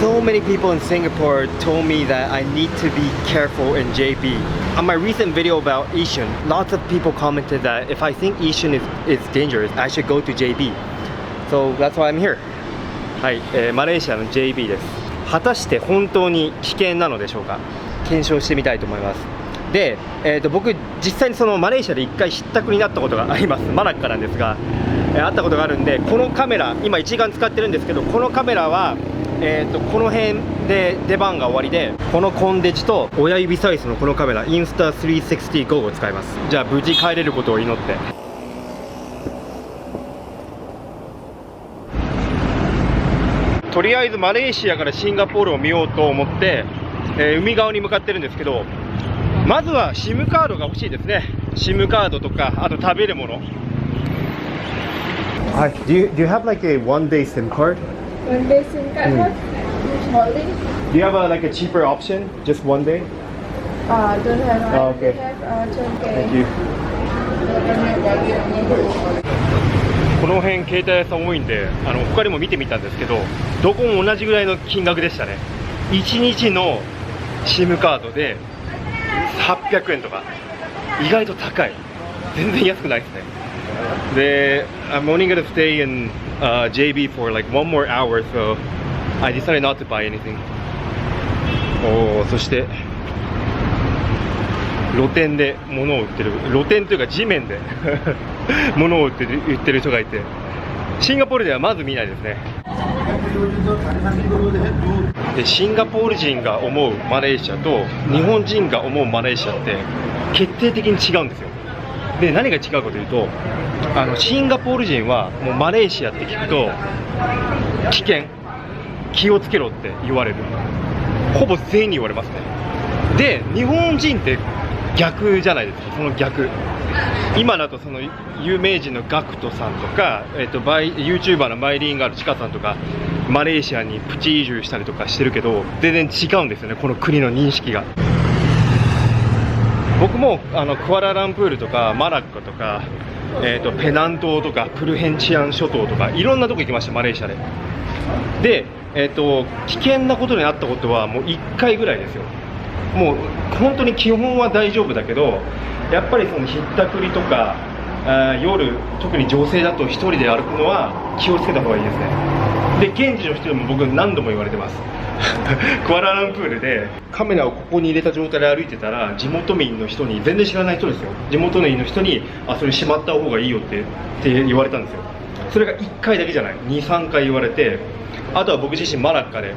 So many people in Singapore told me that I need to be careful in JB. On my recent video about Yishun, lots of people commented that if I think Yishun is dangerous, I should go to JB. So that's why I'm here. はい、マレーシアの JB です。果たして本当に危険なのでしょうか。検証してみたいと思います。で、僕実際にそのマレーシアで1回失宅になったことがあります。マラッカなんですが、あったことがあるんで、このカメラ今一眼使ってるんですけど、このカメラは、この辺で出番が終わりで、このコンデジと親指サイズのこのカメラインスタ360 GO を使います。じゃあ無事帰れることを祈って。とりあえずマレーシアからシンガポールを見ようと思って、海側に向かってるんですけど、まずは SIM カードが欲しいですね。 SIM カードとか、あと食べるもの。はい、do you have like a one day SIM card? One day SIM card have only. Do you have like a cheaper option? Just one day? Don't have. Oh, okay. Have 10K. Thank you. この辺携帯屋さん多いんで、他にも見てみたんですけど、どこも同じぐらいの金額でしたね。1日の SIM カードで800円とか、意外と高い。全然安くないですね。で、I'm only gonna stay in JB for like one more hour, so I decided not to buy anything. そして露店で物を売ってる、露店というか地面で物を売ってる人がいて、シンガポールではまず見ないですね。で、シンガポール人が思うマレーシアと日本人が思うマレーシアって決定的に違うんですよ。で、何が違うかというと、シンガポール人はもうマレーシアって聞くと危険、気をつけろって言われる。ほぼ全員に言われますね。で、日本人って逆じゃないですか。その逆、今だとその有名人のガクトさんとか、YouTuber のマイリンガールチカさんとかマレーシアにプチ移住したりとかしてるけど、全然違うんですよね、この国の認識が。僕もクアラランプールとかマラッカとか、ペナン島とかプルヘンチアン諸島とかいろんなとこ行きました、マレーシアで。で、危険なことにあったことはもう1回ぐらいですよ。もう本当に基本は大丈夫だけど、やっぱりそのひったくりとか夜、特に女性だと1人で歩くのは気をつけた方がいいですね。で、現地の人でも僕何度も言われてます。クアラランプールでカメラをここに入れた状態で歩いてたら、地元民の人に、全然知らない人ですよ、地元民の人にそれしまった方がいいよって言われたんですよ。それが1回だけじゃない、2、3回言われて、あとは僕自身マラッカで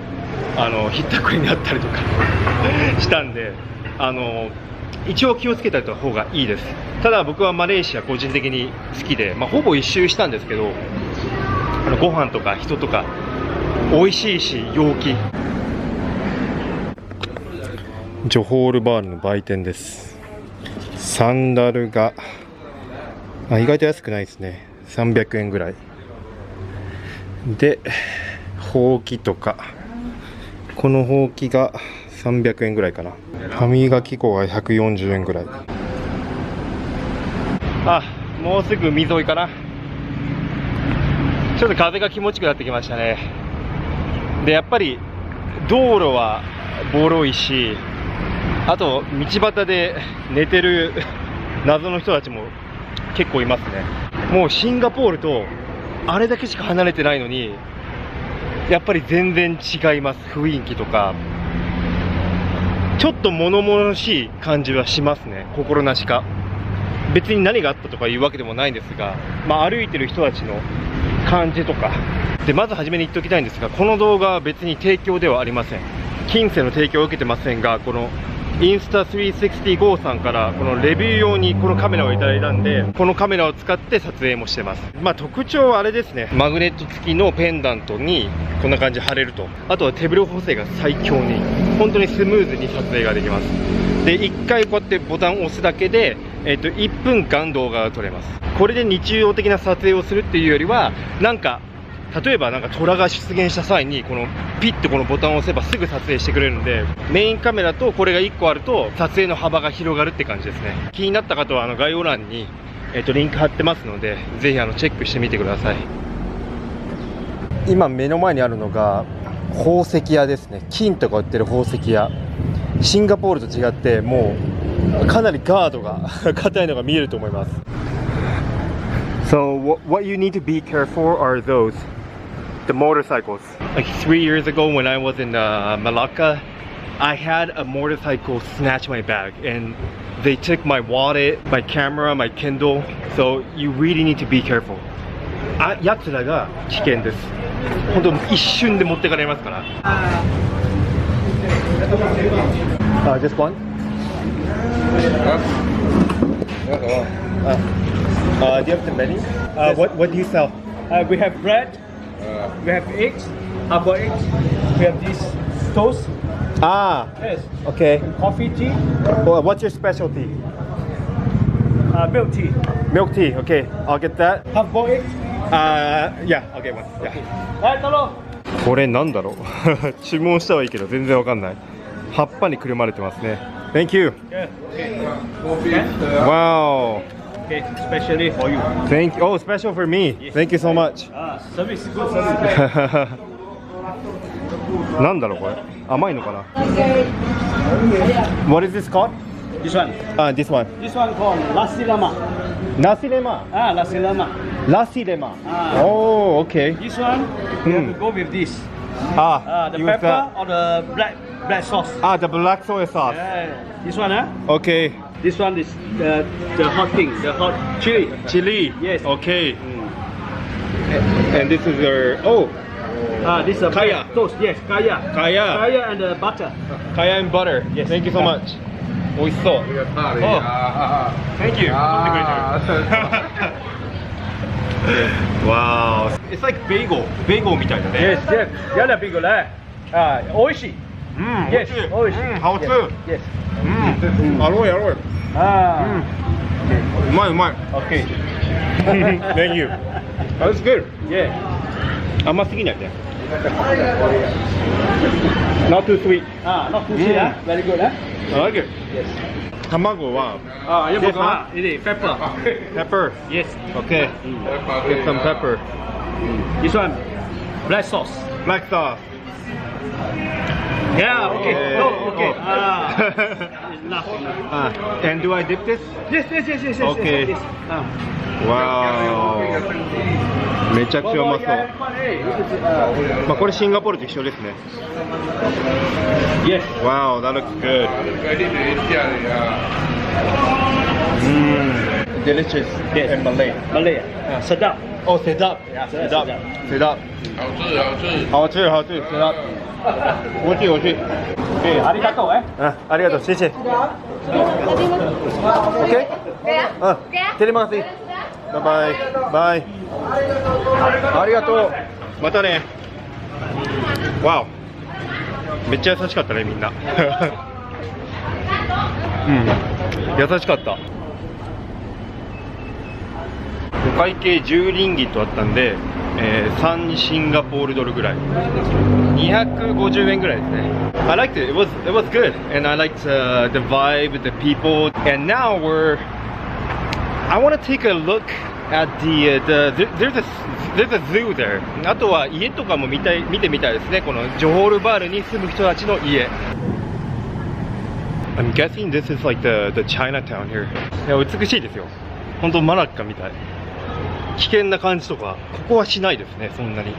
ひったくりにあったりとかしたんで、一応気をつけた方がいいです。ただ僕はマレーシア個人的に好きで、ほぼ一周したんですけど、ご飯とか人とか美味しいし陽気。ジョホールバールの売店です。サンダルが意外と安くないですね。300円ぐらいで、ほうきとか、このほうきが300円ぐらいかな。歯磨き粉が140円ぐらい。もうすぐ海沿いかな。ちょっと風が気持ちよくなってきましたね。で、やっぱり道路はボロいし、あと道端で寝てる謎の人たちも結構いますね。もうシンガポールとあれだけしか離れてないのに、やっぱり全然違います。雰囲気とかちょっと物々しい感じはしますね。心なしか。別に何があったとかいうわけでもないんですが、歩いてる人たちの感じとかで、まず初めに言っておきたいんですが、この動画は別に提供ではありません。金銭の提供を受けてませんが、このインスタ360 GO さんからこのレビュー用にこのカメラをいただいたんで、このカメラを使って撮影もしてます。特徴はあれですね、マグネット付きのペンダントにこんな感じ貼れると、あとは手ブレ補正が最強に、本当にスムーズに撮影ができます。で、1回こうやってボタンを押すだけで、1分間動画が撮れます。これで日常的な撮影をするっていうよりは、例えば虎が出現した際にこのピッてこのボタンを押せばすぐ撮影してくれるので、メインカメラとこれが1個あると撮影の幅が広がるって感じですね。気になった方は概要欄に、リンク貼ってますので、ぜひチェックしてみてください。今目の前にあるのが宝石屋ですね。金とか売ってる宝石屋。シンガポールと違ってもうかなりガードが硬いのが見えると思います。So what you need to be careful are those the motorcycles. Like 3 years ago when I was in Malacca, I had a motorcycle snatch my bag and they took my wallet, my camera, my Kindle. So you really need to be careful. やつらが危険です。本当一瞬で持ってかれますから。Just one? Do you have the menu? What do you sell? We have bread, we have eggs, hard-boiled eggs, we have this toast, yes, Okay. coffee, tea, Well, what's your specialty? milk tea, Milk tea. Okay, I'll get that. hard-boiled eggs. Yeah, I'll get one. Yeah. はい、太郎。これなんだろう注文したはいいけど全然わかんない。葉っぱにくるまれてますね。Thank you. Yeah, okay. Wow. Okay, especially for you. Thank you. Oh, special for me. Thank you so much. Service, good service. なんだろうこれ。甘いのかな。What is this called? This one. This one. This one called nasi lemak. Nasi lemak. Nasi lemak. Nasi lemak. Oh, okay. This one, you have to go with this. The use pepper that. or the black sauce. The black soy sauce. Yeah. This one, Okay. This one is the hot thing, the hot chili. Chili. Yes. Okay. And this is your This is a Kaya. toast. Yes, kaya. Kaya. Kaya and the butter. Kaya and butter. Yes. Thank you so much. 美味しそう。Thank you. Wow. It's like bagel. Bagel みたいだね。 Yes, yes. Yana bigol, oishi. うん。 Yes, 美味しい。oishi. ハオツ。 Yes. うん。アロイアロイ。うまいうまい。Okay. Thank you. That's good. Yeah. 甘すぎないね。Not too sweet. Not too sweet, Very good, I like it. Yes. 卵は Yes, This one? ini pepper. pepper. Yes. Okay. Get some pepper. This one, black sauce. Black sauce. Yeah, okay. Oh. Okay. Oh. Enough. And do I dip this? Yes. Okay. Yes. Wow. めちゃくちゃうまそう。まあこれシンガポールと一緒ですね。Yes. Wow, that looks good. Delicious. Yes. And Malay. Malay. Sedap. Oh, sedap. Yeah, sedap. sedap. Sedap. 好吃，好吃，sedap. 美味しい美味しい。Okay, arigato, ありがとう、谢谢。OK？ テレマガシ。バイバイ。バイ。ありがとう。またね。わお。めっちゃ優しかったねみんな。優しかった。お会計10リンギットあったんで、3シンガポールドルぐらい。250円ぐらいですね。I liked it. It was good, and I liked the vibe, the people. And now I want to take a look at there's a zoo there. あとは家とかも見てみたいですね。このジョホールバールに住む人たちの家。I'm guessing this is like the Chinatown here. いや美しいですよ。本当マラッカみたい。危険な感じとかここはしないですね、そんなに。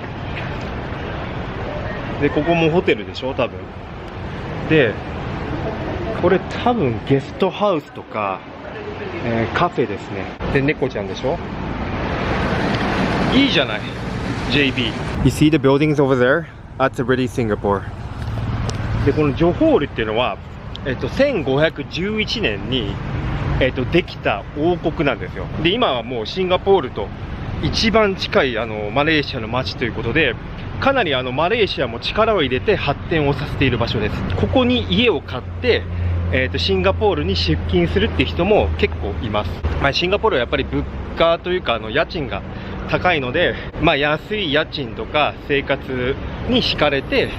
でここもホテルでしょ多分。でこれ多分ゲストハウスとか、カフェですね。で猫ちゃんでしょ。いいじゃない JB。 You see the buildings over there? That's really Singapore. でこのジョホールっていうのは、1511年にできた王国なんですよ。で今はもうシンガポールと一番近いマレーシアの街ということで、かなりマレーシアも力を入れて発展をさせている場所です。ここに家を買って、シンガポールに出勤するっていう人も結構います。まあ、シンガポールはやっぱり物価というか家賃が高いので、まあ、安い家賃とか生活に惹かれて、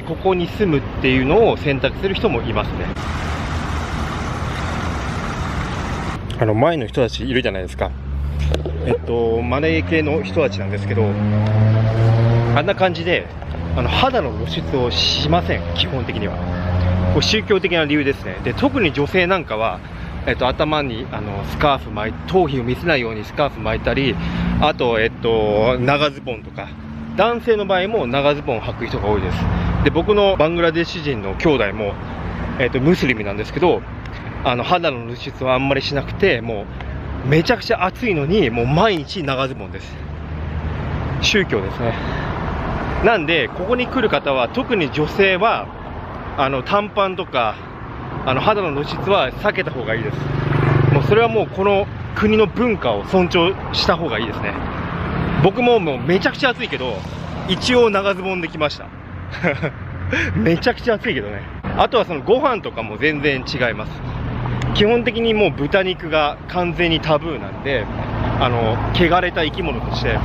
ここに住むっていうのを選択する人もいますね。前の人たちいるじゃないですか。マレー系の人たちなんですけど、あんな感じで肌の露出をしません、基本的には。これ宗教的な理由ですね。で、特に女性なんかは、頭にスカーフ巻いて、頭皮を見せないようにスカーフ巻いたり、あと、長ズボンとか、男性の場合も長ズボンを履く人が多いです。で、僕のバングラデシュ人の兄弟も、ムスリムなんですけど、肌の露出はあんまりしなくて、もうめちゃくちゃ暑いのにもう毎日長ズボンです。宗教ですね。なんでここに来る方は、特に女性は短パンとか肌の露出は避けた方がいいです。もうそれはもうこの国の文化を尊重した方がいいですね。僕ももうめちゃくちゃ暑いけど一応長ズボンで来ましためちゃくちゃ暑いけどね。あとはそのご飯とかも全然違います。基本的にもう豚肉が完全にタブーなんで、汚れた生き物として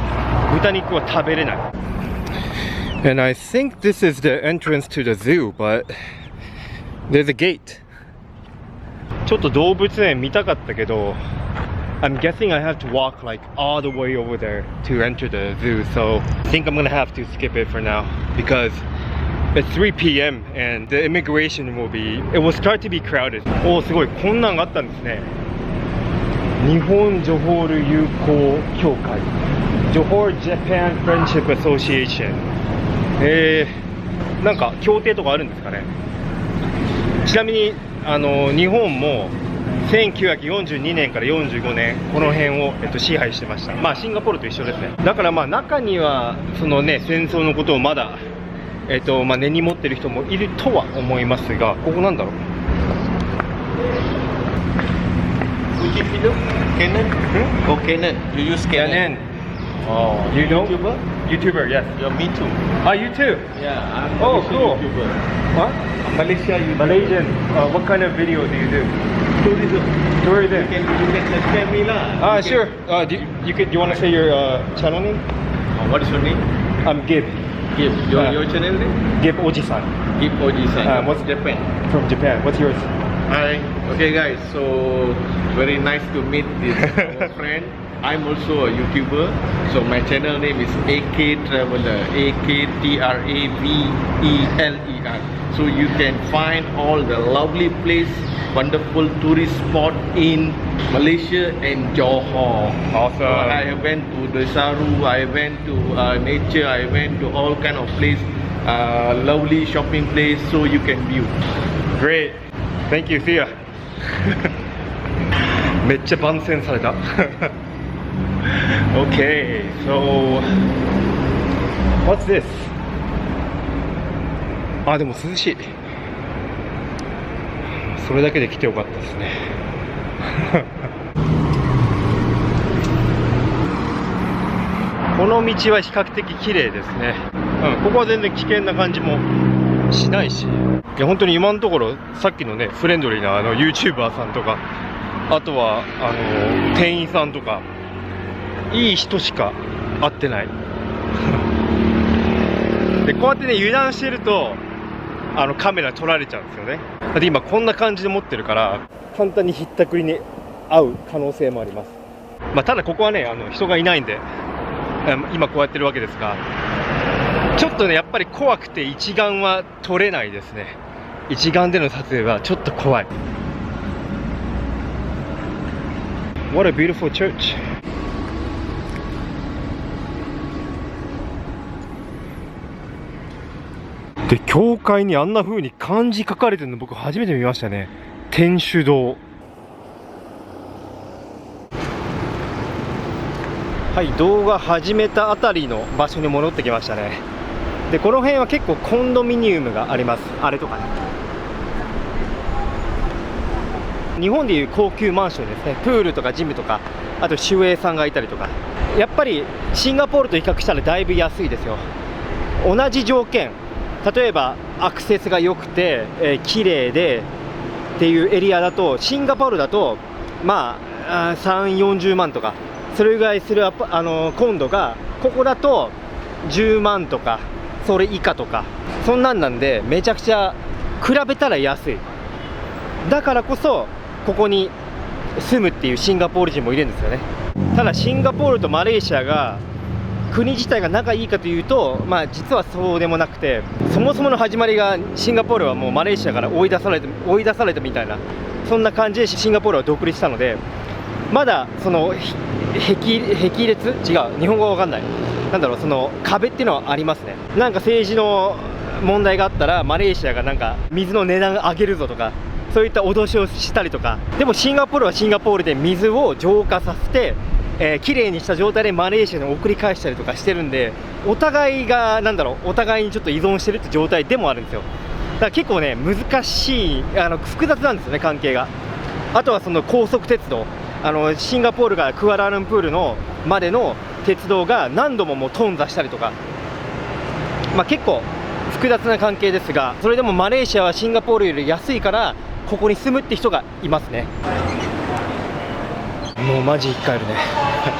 豚肉は食べれない。 And I think this is the entrance to the zoo, but there's a gate. ちょっと動物園見たかったけど、I'm guessing I have to walk like all the way over there to enter the zoo, so I think I'm gonna have to skip it for now because it's 3 p.m. and the immigration it will start to be crowded. おー、すごい、こんなんがあったんですね。日本ジョホール友好協会、ジョホール Japan Friendship Association。なんか協定とかあるんですかね。ちなみに日本も1942年から45年この辺を、支配してました。まあシンガポールと一緒ですね。だからまあ中にはそのね、戦争のことをまだ根に持ってる人もいるとは思いますが、ここなんだろう。Fuji film? Canon? Oh, Canon. You use Canon? Oh, you know? YouTuber? YouTuber, yes. Yeah, me too. Ah, you too? Yeah, I'm Oh, Malaysian cool. YouTuber. What? Malaysia YouTuber. Malaysian. What kind of video do you do? Tourism. Tourism. You can subscribe me lah. Ah, You can- sure. Do you want to say your channel name? What is your name? I'm Gib. Gib. Your channel name? Gib Oji-san Gib Oji-san. what's- Japan? from Japan. What's yours? Hi. Okay guys, so very nice to meet this our friend. I'm also a YouTuber. So my channel name is AK Traveler. AKTRAVELER. So you can find all the lovely place, wonderful tourist spot in Malaysia and Johor. Awesome. So I went to Desaru, I went to nature, I went to all kind of place, lovely shopping place, so you can view. Great. Thank you. See ya. めっちゃ番宣された。Okay, so what's this? あ、でも涼しい。それだけで来てよかったですね。この道は比較的綺麗ですね。ここは全然危険な感じもしないし、いや本当に今のところさっきのねフレンドリーなYouTuber さんとか、あとは店員さんとかいい人しか会ってない。でこうやってね油断してるとカメラ撮られちゃうんですよね。だって今こんな感じで持ってるから簡単にひったくりに遭う可能性もあります。まあ、ただここはね人がいないんで今こうやってるわけですが、ちょっとねやっぱり怖くて一眼は撮れないですね。一眼での撮影はちょっと怖い。 What a beautiful church. で教会にあんな風に漢字書かれてるの僕初めて見ましたね。天主堂。はい、動画始めたあたりの場所に戻ってきましたね。でこの辺は結構コンドミニウムがあります。あれとかね、日本でいう高級マンションですね。プールとかジムとか、あと守衛さんがいたりとか。やっぱりシンガポールと比較したらだいぶ安いですよ。同じ条件、例えばアクセスが良くて、綺麗でっていうエリアだと、シンガポールだとまあ3、40万とかそれぐらいするコンドが、ここだと10万とかそれ以下とか、そんなんでめちゃくちゃ比べたら安い。だからこそここに住むっていうシンガポール人もいるんですよね。ただシンガポールとマレーシアが国自体が仲いいかというと、まあ、実はそうでもなくて、そもそもの始まりがシンガポールはもうマレーシアから追い出されたみたいな、そんな感じでシンガポールは独立したので、まだその壁列、違う、日本語わかんない、なんだろう、その壁っていうのはありますね。なんか政治の問題があったらマレーシアがなんか水の値段上げるぞとか、そういった脅しをしたりとか。でもシンガポールはシンガポールで水を浄化させて、きれいにした状態でマレーシアに送り返したりとかしてるんで、お互いがなんだろう、お互いにちょっと依存してるって状態でもあるんですよ。だから結構ね、難しい、複雑なんですよね、関係が。あとはその高速鉄道、シンガポールからクアラルンプールのまでの鉄道が何度ももう頓挫したりとか、まあ、結構複雑な関係ですが、それでもマレーシアはシンガポールより安いからここに住むって人がいますね。もうマジ帰るね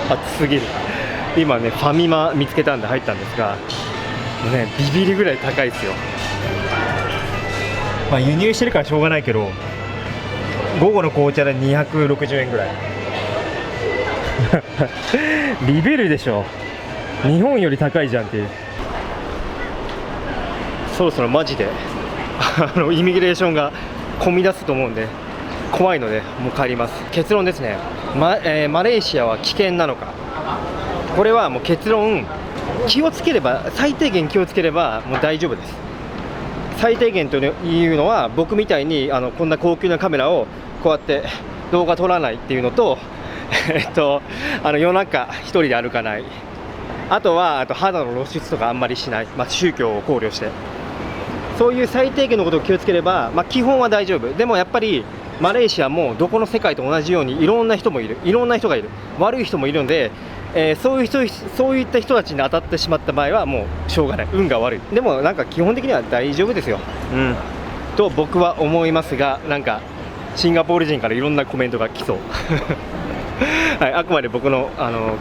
暑すぎる。今ねファミマ見つけたんで入ったんですが、もうねビビりぐらい高いですよ。まあ輸入してるからしょうがないけど、午後の紅茶で260円ぐらいビビるでしょ、日本より高いじゃんっていう。そろそろマジでイミグレーションが混み出すと思うんで怖いので、もう帰ります。結論ですね、マレーシアは危険なのか、これはもう結論、気をつければ、最低限気をつければもう大丈夫です。最低限というのは、僕みたいにこんな高級なカメラをこうやって動画撮らないっていうのと夜中一人で歩かない、あとは肌の露出とかあんまりしない、まあ、宗教を考慮して、そういう最低限のことを気をつければ、まあ、基本は大丈夫。でもやっぱりマレーシアもどこの世界と同じようにいろんな人もいる、いろんな人がいる、悪い人もいるので、そういった人たちに当たってしまった場合はもうしょうがない、運が悪い。でもなんか基本的には大丈夫ですよ、と僕は思いますが、なんかシンガポール人からいろんなコメントが来そうはい、あくまで僕の、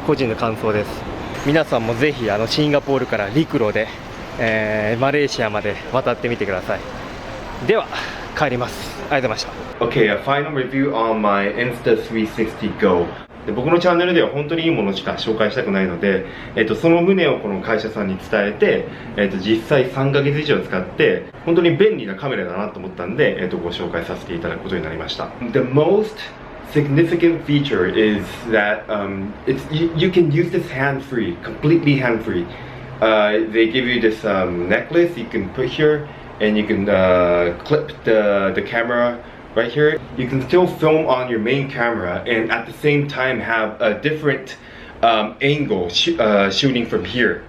個人の感想です。皆さんもぜひシンガポールから陸路で、マレーシアまで渡ってみてください。では帰ります。ありがとうございました。 Okay, a final review on my Insta360 Go。 で僕のチャンネルでは本当にいいものしか紹介したくないので、その旨をこの会社さんに伝えて、実際3ヶ月以上使って本当に便利なカメラだなと思ったんで、ご紹介させていただくことになりました。 The most significant feature is that you can use this hand-free, completely hand-free. They give you this necklace you can put here, and you can clip the camera right here. You can still film on your main camera and at the same time have a different angle shooting from here.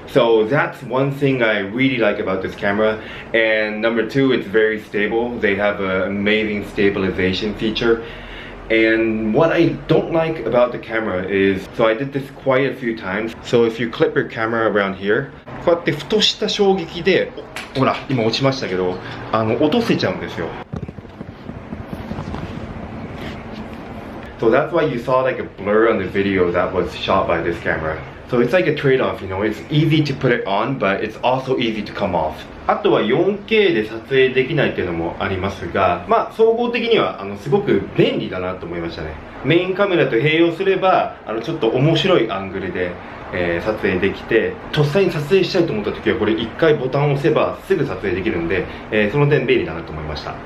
So that's one thing I really like about this camera. And number two, it's very stable. They have an amazing stabilization feature. And what I don't like about the camera is, so I did this quite a few times. So if you clip your camera around here, こうやってふとした衝撃で、ほら今落ちましたけど、落とせちゃうんですよ。So that's why you saw like a blur on the video that was shot by this camera. So it's like a trade-off, you know. It's easy to put it on, but it's also easy to come off. あとは 4K で撮影できないっていうのもありますが、まあ総合的にはすごく便利だなと思いましたね。メインカメラと併用すればちょっと面白いアングルで、撮影できて、とっさに撮影したいと思った時はこれ1回ボタンを押せばすぐ撮影できるんで、その点便利だなと思いました。